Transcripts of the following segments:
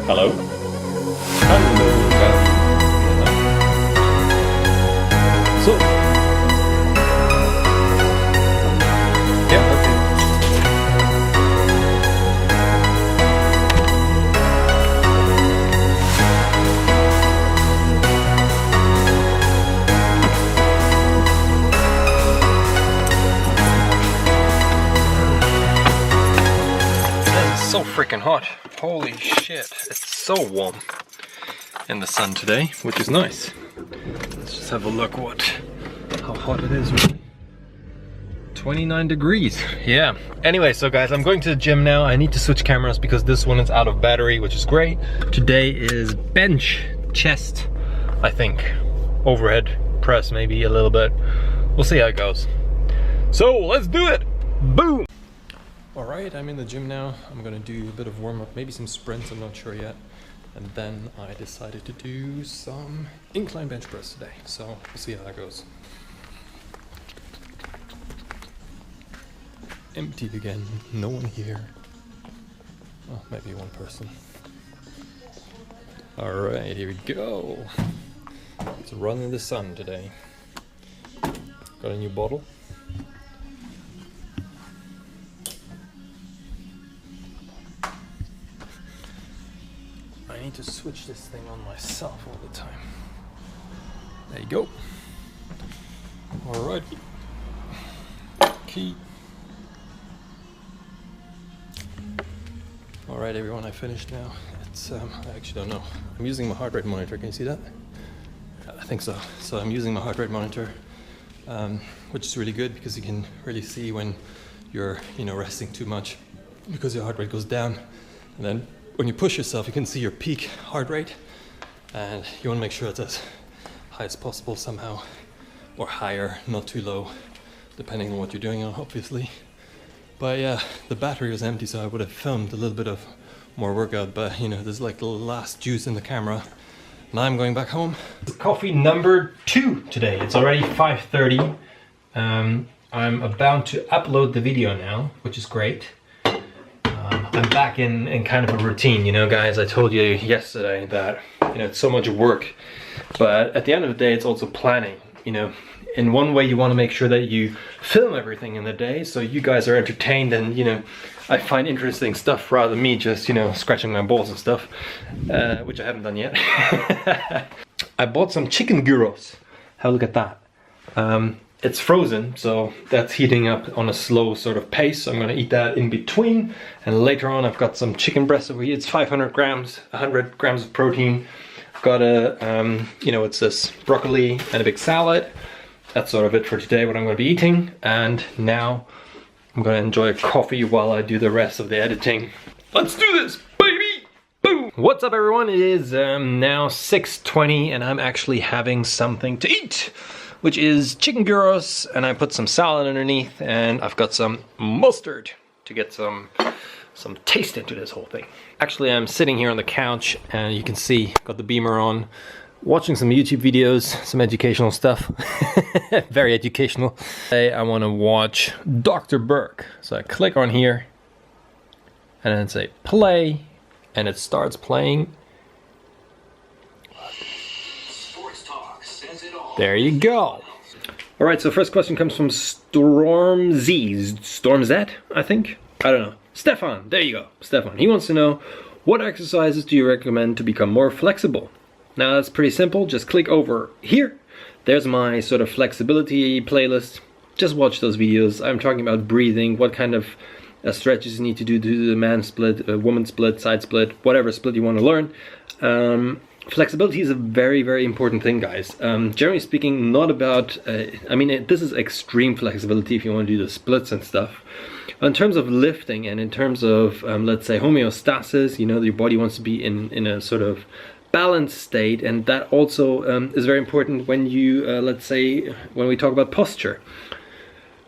Hello? Hello, guys. So. Yeah, okay. It's so freaking hot. Holy shit. It's so warm in the sun today, which is nice. Let's just have a look how hot it is really. 29 degrees. Yeah. Anyway, so guys, I'm going to the gym now. I need to switch cameras because this one is out of battery, which is great. Today is bench, chest, I think. Overhead press, maybe a little bit. We'll see how it goes. So let's do it. Boom. Alright, I'm in the gym now. I'm gonna do a bit of warm-up, maybe some sprints, I'm not sure yet. And then I decided to do some incline bench press today. So we'll see how that goes. Empty again, no one here. Oh, maybe one person. Alright, here we go. It's a run in the sun today. Got a new bottle. I need to switch this thing on myself all the time. There you go. Alright. Key. Alright everyone, I finished now. It's I actually don't know. I'm using my heart rate monitor, can you see that? I think so. So I'm using my heart rate monitor, which is really good because you can really see when you're, resting too much because your heart rate goes down. And then when you push yourself, you can see your peak heart rate, and you want to make sure it's as high as possible somehow, or higher, not too low, depending on what you're doing, obviously. But yeah, the battery was empty, so I would have filmed a little bit of more workout, but there's like the last juice in the camera. Now I'm going back home. Coffee number 2 today. It's already 5:30. I'm about to upload the video now, which is great. I'm back in kind of a routine, guys. I told you yesterday that it's so much work, but at the end of the day it's also planning. In one way you want to make sure that you film everything in the day so you guys are entertained and I find interesting stuff rather than me just scratching my balls and stuff, which I haven't done yet. I bought some chicken gyros. Have a look at that. It's frozen, so that's heating up on a slow sort of pace. So I'm gonna eat that in between, and later on I've got some chicken breast over here. It's 500 grams, 100 grams of protein. I've got it's this broccoli and a big salad. That's sort of it for today, what I'm gonna be eating. And now I'm gonna enjoy a coffee while I do the rest of the editing. Let's do this, baby! Boom! What's up everyone? It is now 6:20 and I'm actually having something to eat, which is chicken gyros, and I put some salad underneath, and I've got some mustard to get some taste into this whole thing. Actually, I'm sitting here on the couch, and you can see, got the beamer on, watching some YouTube videos, some educational stuff. Very educational. Today I want to watch Dr. Burke. So I click on here, and then say play, and it starts playing. There you go. Alright, so first question comes from Storm Z, I think? I don't know. Stefan, there you go. Stefan, he wants to know, what exercises do you recommend to become more flexible? Now that's pretty simple, just click over here. There's my sort of flexibility playlist. Just watch those videos. I'm talking about breathing, what kind of stretches you need to do the man split, woman split, side split, whatever split you want to learn. Flexibility is a very, very important thing, guys. Generally speaking, not about, this is extreme flexibility if you want to do the splits and stuff. In terms of lifting and in terms of, let's say, homeostasis, your body wants to be in a sort of balanced state, and that also is very important when you, let's say, when we talk about posture.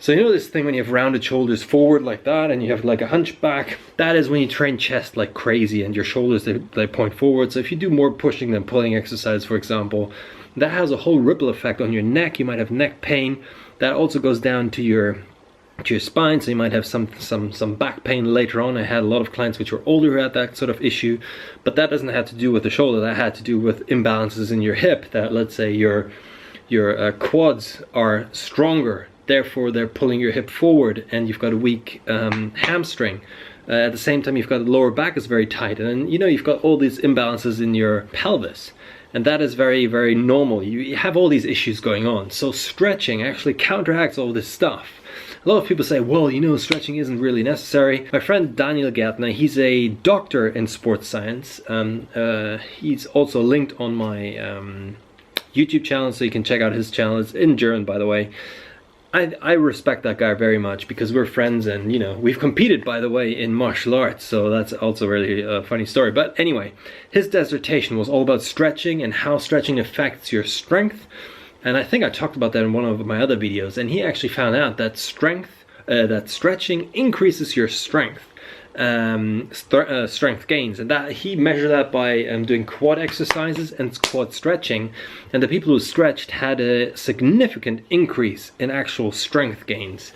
So this thing when you have rounded shoulders forward like that and you have like a hunchback, that is when you train chest like crazy and your shoulders, they point forward. So if you do more pushing than pulling exercise, for example, that has a whole ripple effect on your neck. You might have neck pain. That also goes down to your to your spine, so you might have some back pain later on. I had a lot of clients which were older who had that sort of issue, but that doesn't have to do with the shoulder. That had to do with imbalances in your hip, that let's say your quads are stronger, therefore they're pulling your hip forward, and you've got a weak hamstring. At the same time, you've got the lower back is very tight, and you know, you've got all these imbalances in your pelvis. And that is very, very normal. You have all these issues going on. So stretching actually counteracts all this stuff. A lot of people say, well, you know, stretching isn't really necessary. My friend Daniel Gärtner, he's a doctor in sports science. He's also linked on my YouTube channel, so you can check out his channel. It's in German, by the way. I respect that guy very much because we're friends, and you know, we've competed, by the way, in martial arts, so that's also really a funny story. But anyway, his dissertation was all about stretching and how stretching affects your strength, and I think I talked about that in one of my other videos, and he actually found out that stretching increases your strength. Strength gains, and that he measured that by doing quad exercises and quad stretching, and the people who stretched had a significant increase in actual strength gains.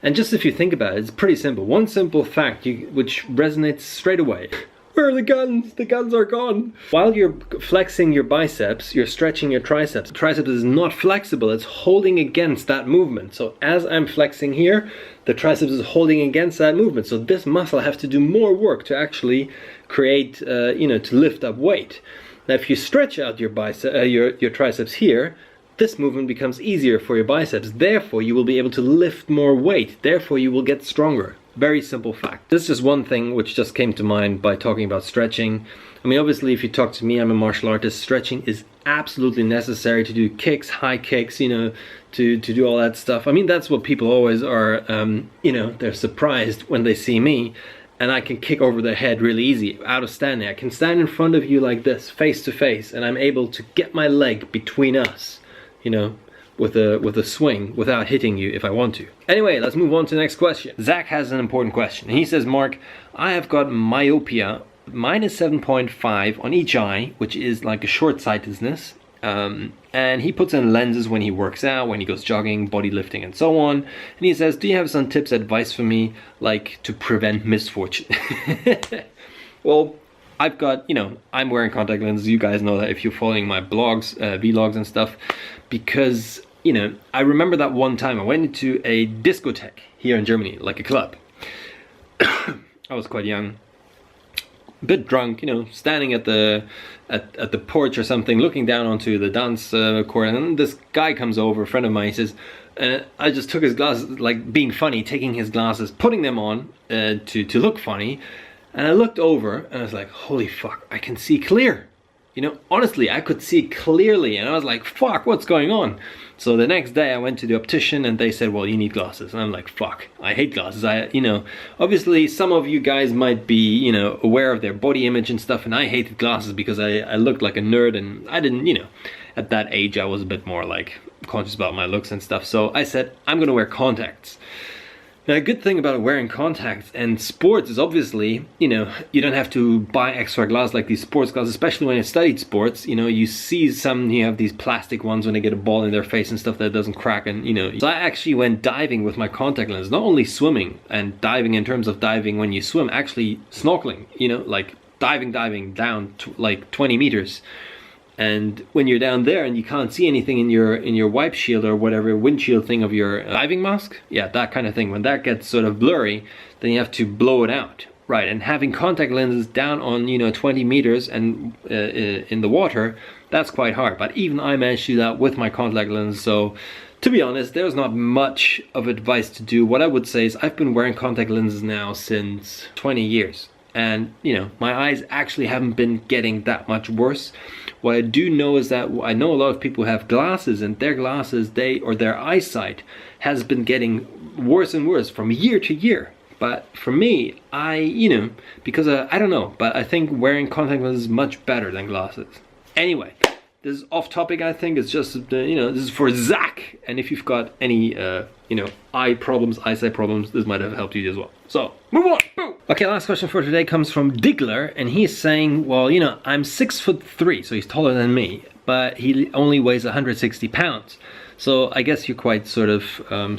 And just if you think about it, it's pretty simple. One simple fact which resonates straight away. Where are the guns? The guns are gone. While you're flexing your biceps, you're stretching your triceps. The triceps is not flexible, it's holding against that movement. So as I'm flexing here, the triceps is holding against that movement. So this muscle has to do more work to actually create, you know, to lift up weight. Now if you stretch out your triceps here, this movement becomes easier for your biceps. Therefore, you will be able to lift more weight. Therefore, you will get stronger. Very simple fact. This is just one thing which just came to mind by talking about stretching. I mean, obviously, if you talk to me, I'm a martial artist. Stretching is absolutely necessary to do kicks, high kicks, you know, to do all that stuff. I mean, that's what people always are, you know, they're surprised when they see me. And I can kick over their head really easy, out of standing. I can stand in front of you like this, face to face, and I'm able to get my leg between us, you know, with a swing without hitting you if I want to. Anyway, let's move on to the next question. Zach has an important question. He says, Mark, I have got myopia minus 7.5 on each eye, which is like a short-sightedness. And he puts in lenses when he works out, when he goes jogging, body lifting, and so on. And he says, do you have some tips, advice for me, like to prevent misfortune? Well, I've got, you know, I'm wearing contact lenses. You guys know that if you're following my blogs, vlogs and stuff, because, you know, I remember that one time I went into a discotheque here in Germany, like a club. I was quite young, a bit drunk, you know, standing at the porch or something, looking down onto the dance court, and this guy comes over, a friend of mine. He says, I just took his glasses, like being funny, taking his glasses, putting them on to look funny. And I looked over and I was like, holy fuck, I can see clear. You know, honestly, I could see clearly, and I was like, fuck, what's going on? So the next day I went to the optician and they said, well, you need glasses. And I'm like, fuck, I hate glasses. You know, obviously some of you guys might be, you know, aware of their body image and stuff, and I hated glasses because I looked like a nerd, and I didn't, you know, at that age I was a bit more like conscious about my looks and stuff. So I said, I'm gonna wear contacts. Now, a good thing about wearing contacts and sports is obviously, you know, you don't have to buy extra glasses like these sports glasses, especially when you studied sports. You know, you see some, you have these plastic ones when they get a ball in their face and stuff that doesn't crack, and, you know. So I actually went diving with my contact lens, not only swimming and diving in terms of diving when you swim, actually snorkeling, you know, like diving down to like 20 meters. And when you're down there and you can't see anything in your wipe shield or whatever windshield thing of your diving mask, yeah, that kind of thing, when that gets sort of blurry, then you have to blow it out, right? And having contact lenses down on, you know, 20 meters and in the water, that's quite hard. But even I managed to do that with my contact lens. So to be honest, there's not much of advice to do. What I would say is I've been wearing contact lenses now since 20 years. And, you know, my eyes actually haven't been getting that much worse. What I do know is that I know a lot of people who have glasses, and their glasses, their eyesight has been getting worse and worse from year to year. But for me, you know, because I don't know, but I think wearing contact lenses is much better than glasses. Anyway, this is off topic, I think. It's just, you know, this is for Zach. And if you've got any, you know, eyesight problems, this might have helped you as well. So, move on. Boom. Okay, last question for today comes from Diggler, and he's saying, well, you know, I'm 6'3", so he's taller than me, but he only weighs 160 pounds. So I guess you're quite sort of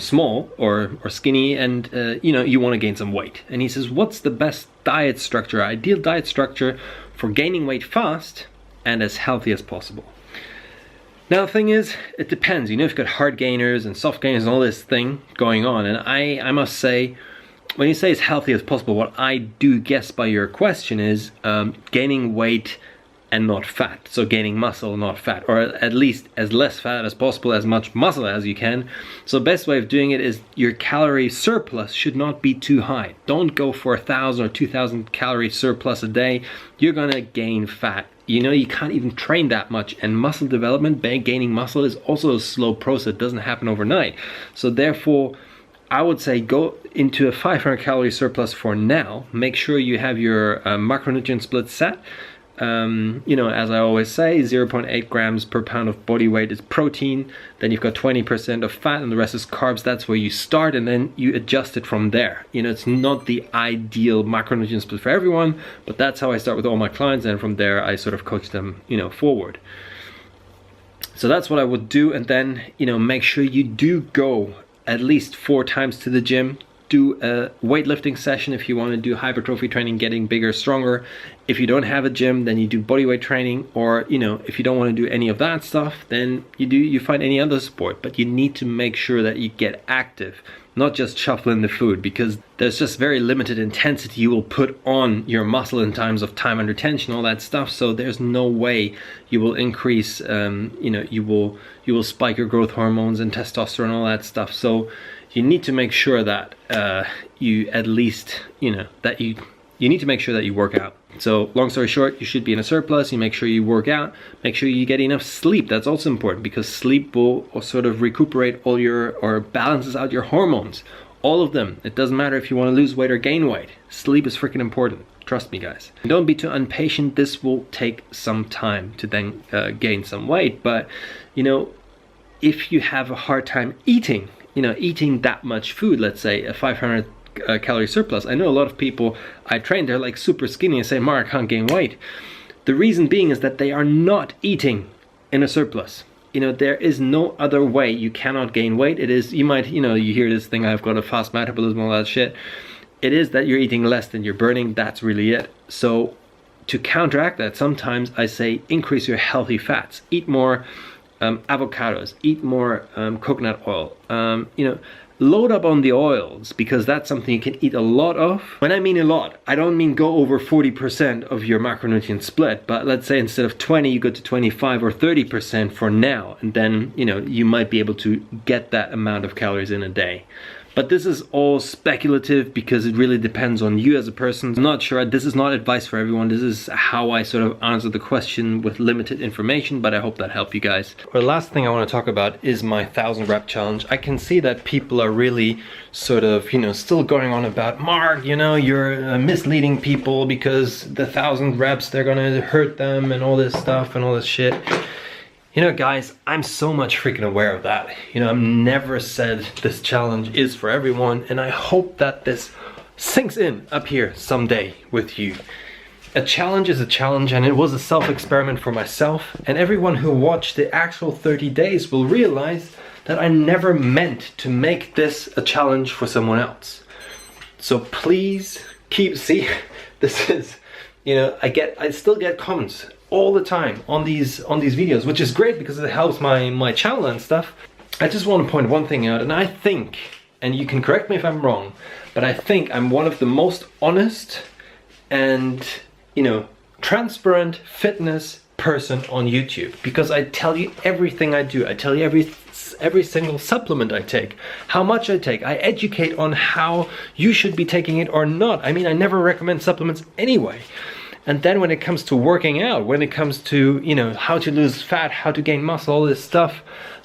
small or skinny, and you know, you want to gain some weight. And he says, what's the best diet structure, ideal diet structure for gaining weight fast and as healthy as possible? Now the thing is, it depends. You know, you've got hard gainers and soft gainers and all this thing going on. And I must say, when you say as healthy as possible, what I do guess by your question is gaining weight and not fat. So gaining muscle, not fat, or at least as less fat as possible, as much muscle as you can. So the best way of doing it is your calorie surplus should not be too high. Don't go for 1,000 or 2,000 calorie surplus a day. You're gonna gain fat. You know, you can't even train that much, and muscle development, gaining muscle, is also a slow process. It doesn't happen overnight. So therefore, I would say go into a 500 calorie surplus for now. Make sure you have your macronutrient split set. You know, as I always say, 0.8 grams per pound of body weight is protein, then you've got 20% of fat and the rest is carbs. That's where you start, and then you adjust it from there. You know, it's not the ideal macronutrient split for everyone, but that's how I start with all my clients, and from there I sort of coach them, you know, forward. So that's what I would do. And then, you know, make sure you do go at least 4 times to the gym. Do a weightlifting session if you want to do hypertrophy training, getting bigger, stronger. If you don't have a gym, then you do bodyweight training, or you know, if you don't want to do any of that stuff, then you find any other sport. But you need to make sure that you get active, not just shuffling the food, because there's just very limited intensity you will put on your muscle in times of time under tension, all that stuff. So there's no way you will increase, you know, you will spike your growth hormones and testosterone, all that stuff. So you need to make sure that you at least, you know, that you need to make sure that you work out. So long story short, you should be in a surplus. You make sure you work out, make sure you get enough sleep. That's also important, because sleep will sort of recuperate all your, or balances out your hormones, all of them. It doesn't matter if you want to lose weight or gain weight. Sleep is freaking important. Trust me, guys. And don't be too impatient. This will take some time to then gain some weight. But you know, if you have a hard time eating, you know, eating that much food, let's say a 500 calorie surplus. I know a lot of people I train, they're like super skinny and say, Mark, I can't gain weight. The reason being is that they are not eating in a surplus. You know, there is no other way. You cannot gain weight. It is, you might, you know, you hear this thing, I've got a fast metabolism, all that shit. It is that you're eating less than you're burning. That's really it. So to counteract that, sometimes I say increase your healthy fats. Eat more avocados, eat more coconut oil, you know, load up on the oils, because that's something you can eat a lot of. When I mean a lot, I don't mean go over 40% of your macronutrient split, but let's say instead of 20, you go to 25 or 30% for now, and then, you know, you might be able to get that amount of calories in a day. But this is all speculative, because it really depends on you as a person. I'm not sure, this is not advice for everyone. This is how I sort of answer the question with limited information, but I hope that helped you guys. The last thing I want to talk about is my 1,000 rep challenge. I can see that people are really sort of, you know, still going on about, Mark, you know, you're misleading people because the 1,000 reps, they're gonna hurt them and all this stuff and all this shit. You know, guys, I'm so much freaking aware of that. You know, I've never said this challenge is for everyone, and I hope that this sinks in up here someday with you. A challenge is a challenge, and it was a self-experiment for myself, and everyone who watched the actual 30 days will realize that I never meant to make this a challenge for someone else. So please see, this is, you know, I still get comments all the time on these videos, which is great because it helps my channel and stuff. I just want to point one thing out, and I think, and you can correct me if I'm wrong, but I think I'm one of the most honest and, you know, transparent fitness person on YouTube, because I tell you everything I do. I tell you every single supplement I take, how much I take. I educate on how you should be taking it or not. I mean, I never recommend supplements anyway. And then when it comes to working out, when it comes to, you know, how to lose fat, how to gain muscle, all this stuff,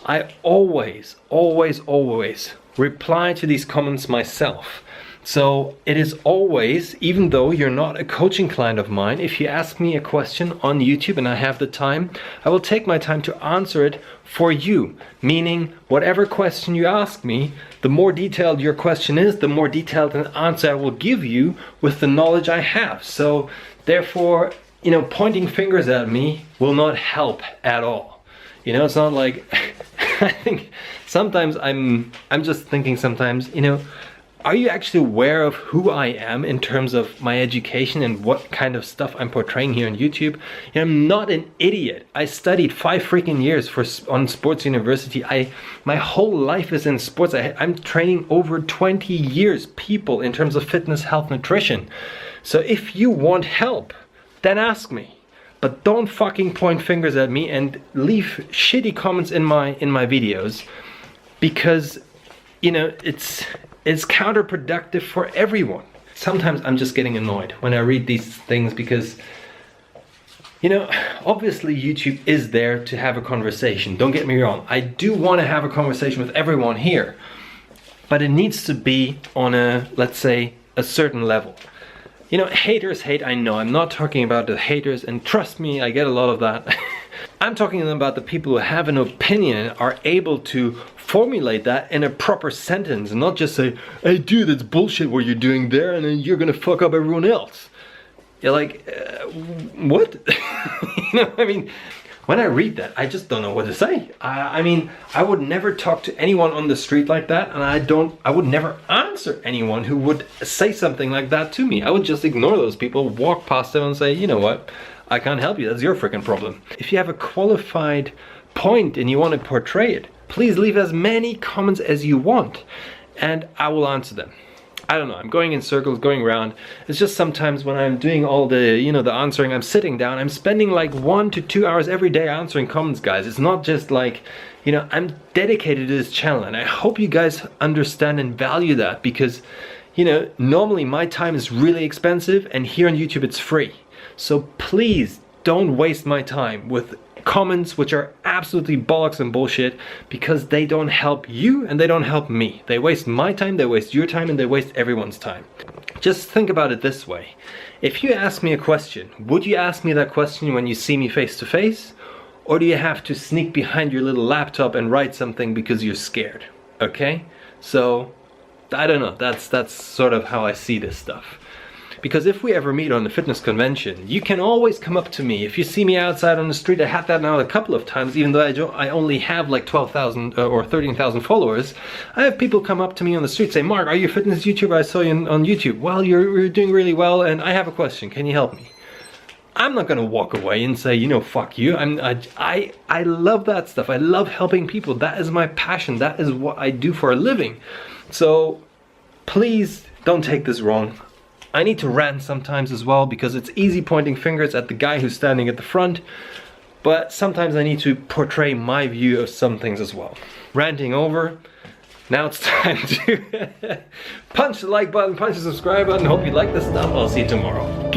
I always reply to these comments myself. So it is always, even though you're not a coaching client of mine, if you ask me a question on YouTube and I have the time, I will take my time to answer it for you. Meaning, whatever question you ask me, the more detailed your question is, the more detailed an answer I will give you with the knowledge I have. So therefore, you know, pointing fingers at me will not help at all. You know, it's not like I think sometimes I'm just thinking sometimes, you know, are you actually aware of who I am in terms of my education and what kind of stuff I'm portraying here on YouTube? You know, I'm not an idiot. I studied 5 freaking years on sports university. My whole life is in sports. I'm training over 20 years people in terms of fitness, health, nutrition. So if you want help, then ask me. But don't fucking point fingers at me and leave shitty comments in my videos, because, you know, it's counterproductive for everyone. Sometimes I'm just getting annoyed when I read these things because, you know, obviously YouTube is there to have a conversation. Don't get me wrong. I do want to have a conversation with everyone here, but it needs to be on a, let's say, a certain level. You know, haters hate, I know. I'm not talking about the haters, and trust me, I get a lot of that. I'm talking about the people who have an opinion and are able to formulate that in a proper sentence and not just say, hey dude, that's bullshit what you're doing there and then you're gonna fuck up everyone else. You're like, what? You know, I mean, when I read that, I just don't know what to say. I mean, I would never talk to anyone on the street like that, and I would never answer anyone who would say something like that to me. I would just ignore those people, walk past them and say, you know what, I can't help you, that's your freaking problem. If you have a qualified point and you want to portray it, please leave as many comments as you want and I will answer them. I don't know, I'm going in circles, going around. It's just sometimes when I'm doing all the, you know, the answering, I'm sitting down, I'm spending like 1 to 2 hours every day answering comments, guys. It's not just like, you know, I'm dedicated to this channel and I hope you guys understand and value that, because, you know, normally my time is really expensive and here on YouTube it's free. So please don't waste my time with comments which are absolutely bollocks and bullshit, because they don't help you and they don't help me. They waste my time, they waste your time, and they waste everyone's time. Just think about it this way. If you ask me a question, would you ask me that question when you see me face to face? Or do you have to sneak behind your little laptop and write something because you're scared? Okay? So, I don't know. That's sort of how I see this stuff. Because if we ever meet on the fitness convention, you can always come up to me. If you see me outside on the street, I had that now a couple of times, even though I only have like 12,000 or 13,000 followers. I have people come up to me on the street, say, Mark, are you a fitness YouTuber? I saw you on YouTube. Well, you're doing really well and I have a question. Can you help me? I'm not gonna walk away and say, you know, fuck you. I love that stuff. I love helping people. That is my passion. That is what I do for a living. So please don't take this wrong. I need to rant sometimes as well, because it's easy pointing fingers at the guy who's standing at the front, but sometimes I need to portray my view of some things as well. Ranting over. Now it's time to punch the like button, punch the subscribe button. Hope you like this stuff. I'll see you tomorrow.